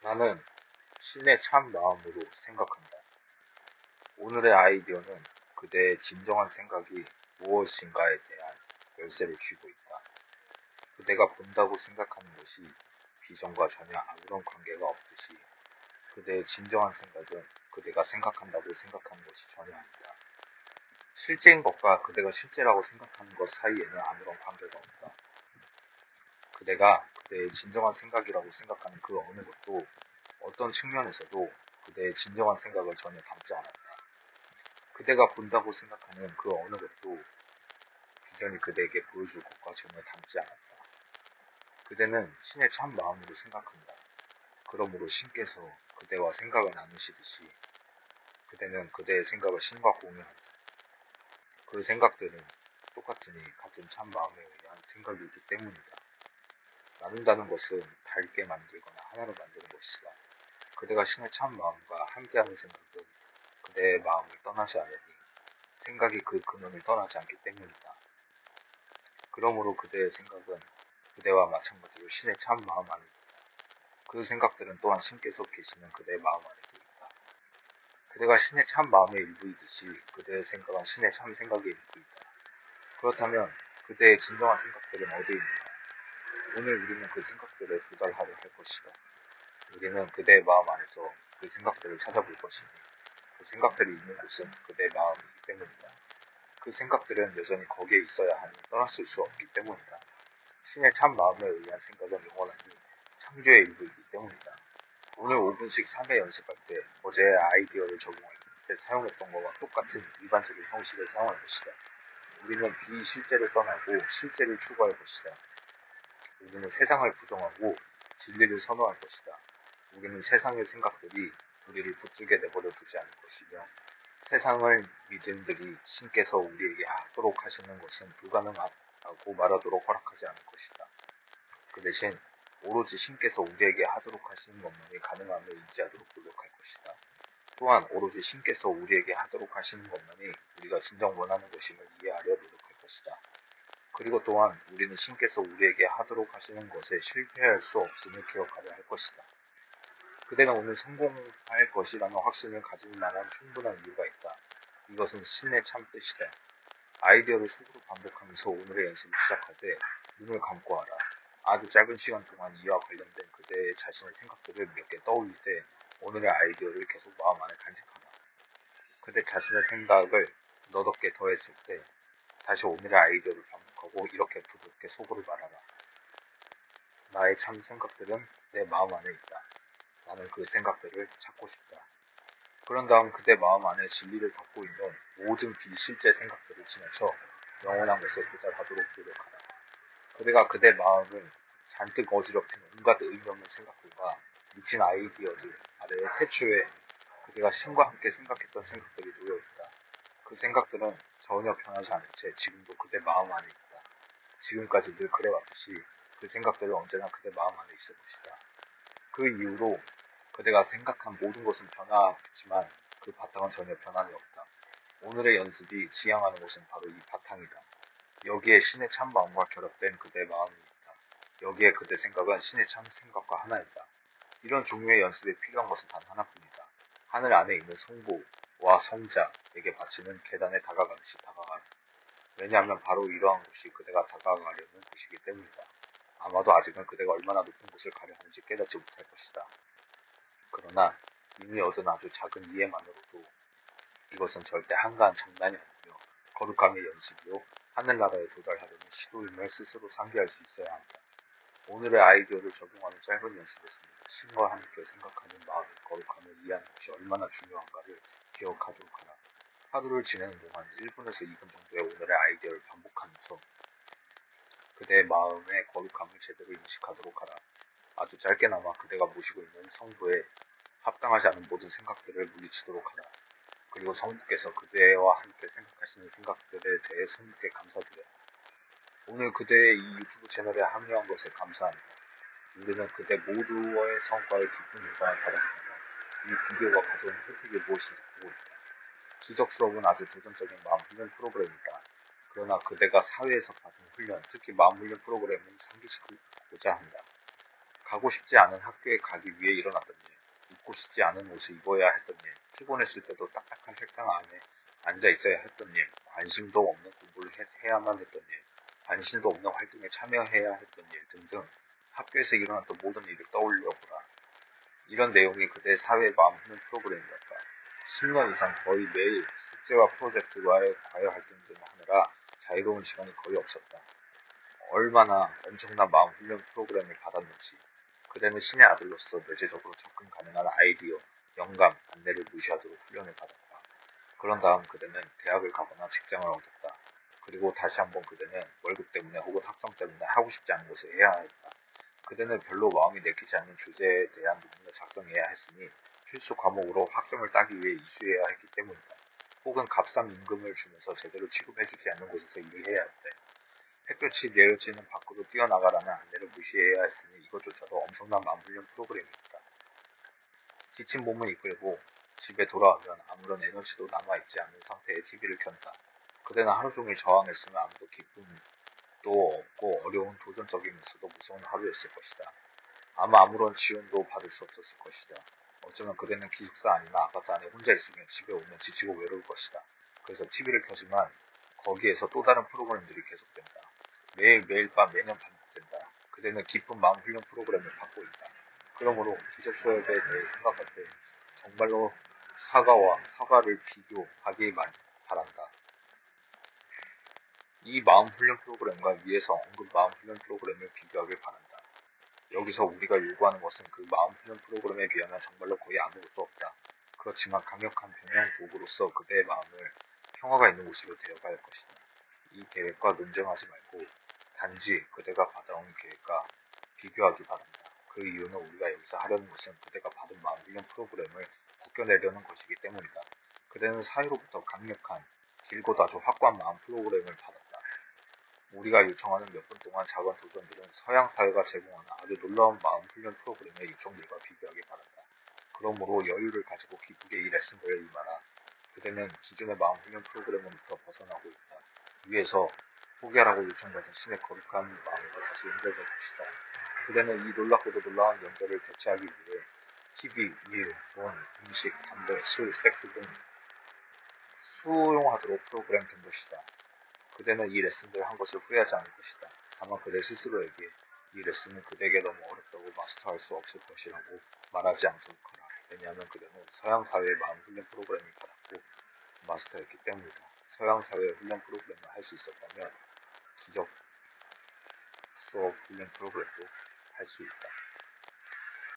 나는 신의 참 마음으로 생각한다. 오늘의 아이디어는 그대의 진정한 생각이 무엇인가에 대한 열쇠를 쥐고 있다. 그대가 본다고 생각하는 것이 비전과 전혀 아무런 관계가 없듯이 그대의 진정한 생각은 그대가 생각한다고 생각하는 것이 전혀 아니다. 실제인 것과 그대가 실제라고 생각하는 것 사이에는 아무런 관계가 없다. 그대가 그대의 진정한 생각이라고 생각하는 그 어느 것도 어떤 측면에서도 그대의 진정한 생각을 전혀 담지 않았다. 그대가 본다고 생각하는 그 어느 것도 비전이 그대에게 보여줄 것과 전혀 담지 않았다. 그대는 신의 참 마음으로 생각한다. 그러므로 신께서 그대와 생각을 나누시듯이 그대는 그대의 생각을 신과 공유한다. 그 생각들은 똑같으니 같은 참 마음에 의한 생각이기 때문이다. 나눈다는 것은 달게 만들거나 하나로 만드는 것이다. 그대가 신의 참 마음과 함께하는 생각은 그대의 마음을 떠나지 않으니 생각이 그 근원을 떠나지 않기 때문이다. 그러므로 그대의 생각은 그대와 마찬가지로 신의 참 마음 안에 있다. 그 생각들은 또한 신께서 계시는 그대의 마음 안에도 있다. 그대가 신의 참 마음의 일부이듯이 그대의 생각은 신의 참 생각의 일부이다. 그렇다면 그대의 진정한 생각들은 어디에 있는가? 오늘 우리는 그 생각들에 도달하려 할 것이다. 우리는 그대의 마음 안에서 그 생각들을 찾아볼 것이니 그 생각들이 있는 곳은 그대의 마음이기 때문이다. 그 생각들은 여전히 거기에 있어야 하니 떠났을 수 없기 때문이다. 신의 참 마음에 의한 생각은 영원하니 창조의 일부이기 때문이다. 오늘 5분씩 3회 연습할 때 어제의 아이디어를 적용할 때 사용했던 것과 똑같은 일반적인 형식을 사용할 것이다. 우리는 비실제를 떠나고 실제를 추구할 것이다. 우리는 세상을 부정하고 진리를 선호할 것이다. 우리는 세상의 생각들이 우리를 붙들게 내버려 두지 않을 것이며 세상을 믿음들이 신께서 우리에게 하도록 하시는 것은 불가능하고 말하도록 허락하지 않을 것이다. 그 대신 오로지 신께서 우리에게 하도록 하시는 것만이 가능함을 인지하도록 노력할 것이다. 또한 오로지 신께서 우리에게 하도록 하시는 것만이 우리가 진정 원하는 것임을 이해하려 노력할 것이다. 그리고 또한 우리는 신께서 우리에게 하도록 하시는 것에 실패할 수 없음을 기억하려 할 것이다. 그대가 오늘 성공할 것이라는 확신을 가질 만한 충분한 이유가 있다. 이것은 신의 참 뜻이다. 아이디어를 속으로 반복하면서 오늘의 연습을 시작할 때 눈을 감고 하라. 아주 짧은 시간 동안 이와 관련된 그대의 자신의 생각들을 몇 개 떠올릴 때 오늘의 아이디어를 계속 마음 안에 간직하라. 그대 자신의 생각을 너덕게 더했을 때 다시 오늘의 아이디어를 반복하고 이렇게 부드럽게 속으로 말하라. 나의 참 생각들은 내 마음 안에 있다. 나는 그 생각들을 찾고 싶다. 그런 다음 그대 마음 안에 진리를 덮고 있는 모든 비실제 생각들을 지나쳐 영원한 것에 도달하도록 노력하라. 그대가 그대 마음을 잔뜩 어지럽힌 온갖 의미 없는 생각들과 미친 아이디어들 아래에 태초에 그대가 신과 함께 생각했던 생각들이 놓여있다. 그 생각들은 전혀 변하지 않은 채 지금도 그대 마음 안에 있다. 지금까지 늘 그래왔듯이 그 생각들은 언제나 그대 마음 안에 있을 것이다. 그 이후로 그대가 생각한 모든 것은 변하지만 그 바탕은 전혀 변함이 없다. 오늘의 연습이 지향하는 것은 바로 이 바탕이다. 여기에 신의 참 마음과 결합된 그대의 마음이 있다. 여기에 그대 생각은 신의 참 생각과 하나이다. 이런 종류의 연습에 필요한 것은 단 하나뿐이다. 하늘 안에 있는 성부와 성자에게 바치는 계단에 다가가듯이 다가가라. 왜냐하면 바로 이러한 곳이 그대가 다가가려는 곳이기 때문이다. 아마도 아직은 그대가 얼마나 높은 곳을 가려 하는지 깨닫지 못할 것이다. 그러나 이미 얻은 아주 작은 이해만으로도 이것은 절대 한가한 장난이 아니며 거룩함의 연습이요 하늘나라에 도달하려는 시도임을 스스로 상기할 수 있어야 한다. 오늘의 아이디어를 적용하는 짧은 연습에서는 신과 함께 생각하는 마음의 거룩함을 이해하는 것이 얼마나 중요한가를 기억하도록 하라. 하루를 지내는 동안 1분에서 2분 정도의 오늘의 아이디어를 반복하면서 그대의 마음의 거룩함을 제대로 인식하도록 하라. 아주 짧게나마 그대가 모시고 있는 성부에 합당하지 않은 모든 생각들을 물리치도록 하라. 그리고 성부께서 그대와 함께 생각하시는 생각들에 대해 성부께 감사드려. 오늘 그대의 이 유튜브 채널에 합류한 것에 감사합니다. 우리는 그대 모두의 성과에 깊은 영광을 받았으며 이 비디오가 가져온 혜택이 무엇인지 보고 있다. 지적스러운 아주 도전적인 마음 훈련 프로그램이다. 그러나 그대가 사회에서 받은 훈련, 특히 마음 훈련 프로그램을 상기시키고자 한다. 가고 싶지 않은 학교에 가기 위해 일어났던 일, 입고 싶지 않은 옷을 입어야 했던 일, 피곤했을 때도 딱딱한 책상 안에 앉아 있어야 했던 일, 관심도 없는 공부를 해야만 했던 일, 관심도 없는 활동에 참여해야 했던 일 등등 학교에서 일어났던 모든 일을 떠올려보라. 이런 내용이 그대의 사회에 마음 흐는 프로그램이었다. 10년 이상 거의 매일 숙제와 프로젝트와의 과외 활동 등을 하느라 자유로운 시간이 거의 없었다. 얼마나 엄청난 마음 훈련 프로그램을 받았는지 그대는 신의 아들로서 내재적으로 접근 가능한 아이디어, 영감, 안내를 무시하도록 훈련을 받았다. 그런 다음 그대는 대학을 가거나 직장을 얻었다. 그리고 다시 한번 그대는 월급 때문에 혹은 학점 때문에 하고 싶지 않은 것을 해야 했다. 그대는 별로 마음이 내키지 않는 주제에 대한 논문을 작성해야 했으니 필수 과목으로 학점을 따기 위해 이수해야 했기 때문이다. 혹은 값싼 임금을 주면서 제대로 취급해주지 않는 곳에서 일을 해야 했대. 햇볕이 내려지는 밖으로 뛰어나가라는 안내를 무시해야 했으니 이것조차도 엄청난 마음 훈련 프로그램이었다. 지친 몸을 이끌고 집에 돌아오면 아무런 에너지도 남아있지 않은 상태의 TV를 켠다. 그대는 하루 종일 저항했으면 아무도 기쁨도 없고 어려운 도전적이면서도 무서운 하루였을 것이다. 아마 아무런 지원도 받을 수 없었을 것이다. 어쩌면 그대는 기숙사 아니나 아파트 안에 혼자 있으면 집에 오면 지치고 외로울 것이다. 그래서 TV를 켜지만 거기에서 또 다른 프로그램들이 계속된다. 매일 밤 매년 반복된다. 그대는 깊은 마음 훈련 프로그램을 받고 있다. 그러므로 기적 수업에 대해 생각할 때 정말로 사과와 사과를 비교하기만 바란다. 이 마음 훈련 프로그램과 위에서 언급 마음 훈련 프로그램을 비교하길 바란다. 여기서 우리가 요구하는 것은 그 마음 훈련 프로그램에 비하면 정말로 거의 아무것도 없다. 그렇지만 강력한 변형 도구로서 그대의 마음을 평화가 있는 곳으로 데려갈 것이다. 이 계획과 논쟁하지 말고 단지 그대가 받아온 계획과 비교하기 바란다. 그 이유는 우리가 여기서 하려는 것은 그대가 받은 마음 훈련 프로그램을 벗겨내려는 것이기 때문이다. 그대는 사회로부터 강력한, 길고 아주 확고한 마음 프로그램을 받았다. 우리가 요청하는 몇 분 동안 작은 도전들은 서양 사회가 제공하는 아주 놀라운 마음 훈련 프로그램의 요청들과 비교하기 바란다. 그러므로 여유를 가지고 기쁘게 이 레슨들을 임하라. 그대는 기존의 마음 훈련 프로그램으로부터 벗어나고 있다. 위에서 포기하라고 요청받은 신의 거룩한 마음과 다시 연결될 것이다. 그대는 이 놀랍고도 놀라운 연결을 대체하기 위해 TV, 일, 돈, 음식, 담배, 술, 섹스 등 수용하도록 프로그램된 것이다. 그대는 이 레슨들을 한 것을 후회하지 않을 것이다. 다만 그대 스스로에게 이 레슨은 그대에게 너무 어렵다고 마스터할 수 없을 것이라고 말하지 않도록 하라. 왜냐하면 그대는 서양 사회의 마음 훈련 프로그램을 받았고 마스터했기 때문이다. 서양 사회의 훈련 프로그램을 할 수 있었다면 기적 수업 훈련 프로그램도 할 수 있다.